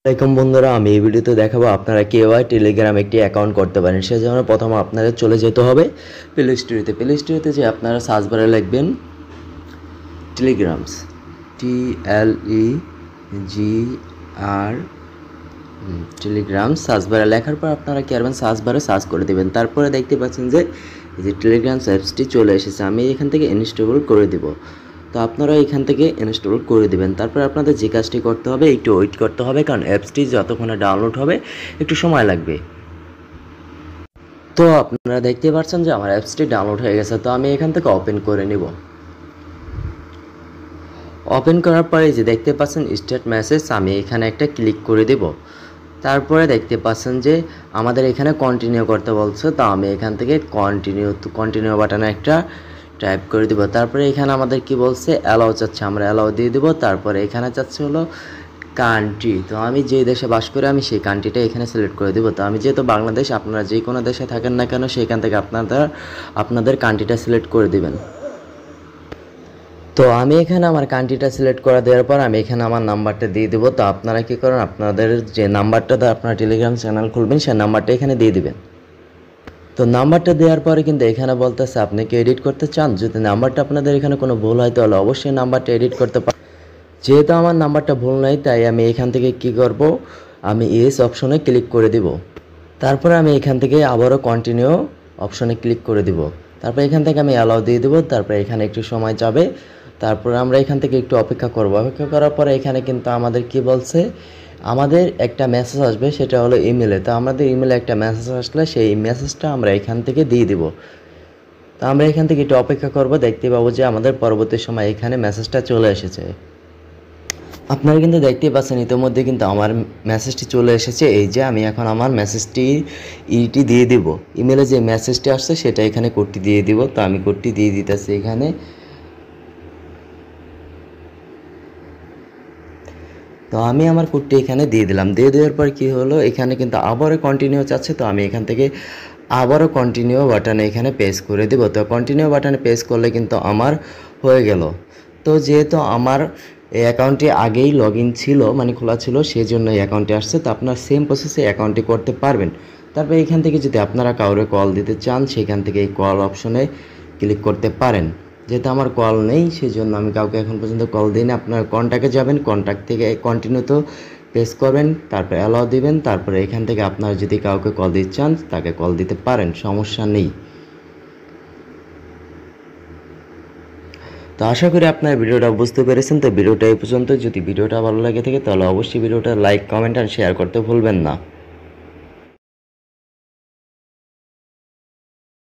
আসসালামাইকুম বন্ধুরা, আমি এই ভিডিওতে দেখাবো আপনারা কিভাবে টেলিগ্রাম একটি অ্যাকাউন্ট করতে পারেন। সেজন্য প্রথমে আপনাদের চলে যেতে হবে প্লে স্টোরে যে আপনারা সার্চ বারে লিখবেন টেলিগ্রামস, TLEGR টেলিগ্রাম। সার্চ বারে লেখার পর আপনারা কি করবেন, সার্চ বারে সার্চ করে দেবেন। তারপরে দেখতে পাচ্ছেন যে এই যে টেলিগ্রামস অ্যাপসটি চলে এসেছে। আমি এখান থেকে ইনস্টল করে দেব। তো আপনারা এখান থেকে ইনস্টল করে দেবেন। তারপর আপনাদের যে কাজটি করতে হবে, একটু ওয়েট করতে হবে, কারণ অ্যাপসটি যতক্ষণে ডাউনলোড হবে একটু সময় লাগবে। তো আপনারা দেখতে পাচ্ছেন যে আমার অ্যাপসটি ডাউনলোড হয়ে গেছে। তো আমি এখান থেকে ওপেন করে নিব। ওপেন করার পরে যে দেখতে পাচ্ছেন স্টার্ট মেসেজ, আমি এখানে একটা ক্লিক করে দেব। তারপরে দেখতে পাচ্ছেন যে আমাদের এখানে কন্টিনিউ করতে বলছে। তো আমি এখান থেকে কন্টিনিউ বাটনে একটা টাইপ করে দিব। তারপরে এখানে আমাদের কি বলছে, অ্যালাউ চাচ্ছে, আমরা অ্যালাউ দিয়ে দেবো। তারপরে এখানে চাচ্ছে হলো কান্ট্রি। তো আমি যে দেশে বাস করি আমি সেই কান্ট্রিটা এখানে সিলেক্ট করে দেবো। তো আমি যেহেতু বাংলাদেশ, আপনারা যে কোনো দেশে থাকেন না কেন সেইখান থেকে আপনাদের কান্ট্রিটা সিলেক্ট করে দেবেন। তো আমি এখানে আমার কান্ট্রিটা সিলেক্ট করে দেওয়ার পর আমি এখানে আমার নাম্বারটা দিয়ে দেবো। তো আপনারা কী করেন, আপনাদের যে নাম্বারটা আপনারা টেলিগ্রাম চ্যানেল খুলবেন সেই নাম্বারটা এখানে দিয়ে দেবেন। তো নাম্বারটা দেওয়ার পরে কিন্তু এখানে বলতেছে আপনি কি এডিট করতে চান। যদি নাম্বারটা আপনাদের এখানে কোনো ভুল হয় তাহলে অবশ্যই নাম্বারটা এডিট করতে পারেন। যেহেতু আমার নাম্বারটা ভুল নাই তাই আমি এখান থেকে কি করব, আমি ইয়েস অপশনে ক্লিক করে দিব। তারপরে আমি এখান থেকে আবারও কন্টিনিউ অপশনে ক্লিক করে দিব। তারপর এখান থেকে আমি অ্যালাউ দিয়ে দেবো। তারপরে এখানে একটু সময় যাবে। তারপরে আমরা এখান থেকে একটু অপেক্ষা করব। অপেক্ষা করার পরে এখানে কিন্তু আমাদের কি বলছে, আমাদের একটা মেসেজ আসবে, সেটা হলো ইমেলে। তো আমাদের ইমেলে একটা মেসেজ আসলে সেই মেসেজটা আমরা এখান থেকে দিয়ে দিব। তো আমরা এখান থেকে একটু অপেক্ষা করব, দেখতে পাবো যে আমাদের পরবর্তী সময় এখানে মেসেজটা চলে এসেছে। আপনারা কিন্তু দেখতেই পাচ্ছেন ইতিমধ্যে কিন্তু আমার মেসেজটি চলে এসেছে। এই যে আমি এখন আমার মেসেজটি দিয়ে দিব। ইমেলে যে মেসেজটি আসছে সেটা এখানে কোডটি দিয়ে দিব। তো আমি কোডটি দিয়ে দিতেছি এখানে। তো আমি আমার কোডটি এখানে দিয়ে দিলাম। দিয়ে দেওয়ার পর কি হলো, এখানে কিন্তু আবারও কন্টিনিউ চাচ্ছে। তো আমি এখান থেকে আবারও কন্টিনিউ বাটনে এখানে প্রেস করে দেব। তো কন্টিনিউ বাটনে প্রেস করলে কিন্তু আমার হয়ে গেল। তো যেহেতু আমার এই অ্যাকাউন্টটি আগেই লগ ইন ছিল, মানে খোলা ছিল, সেই জন্য এই অ্যাকাউন্টটি আসছে। তো আপনার সেম প্রসেসে অ্যাকাউন্টটি করতে পারবেন। তারপর এখান থেকে যদি আপনারা কাউরে কল দিতে চান সেখান থেকে এই কল অপশনে ক্লিক করতে পারেন। যেহেতু আমার কল নেই সেই জন্য আমি কাউকে এখন পর্যন্ত কল দিই না। আপনার কন্ট্যাক্টে যাবেন, কন্ট্যাক্ট থেকে কন্টিনিউ তো প্রেস করবেন, তারপর অ্যালাউ দিবেন। তারপরে এখান থেকে আপনারা যদি কাউকে কল দিতে চান তাকে কল দিতে পারেন, সমস্যা নেই। তো আশা করি আপনার ভিডিওটা বুঝতে পেরেছেন। তো ভিডিওটা এই পর্যন্ত। যদি ভিডিওটা ভালো লাগে থাকে তাহলে অবশ্যই ভিডিওটা লাইক, কমেন্ট আর শেয়ার করতে ভুলবেন না।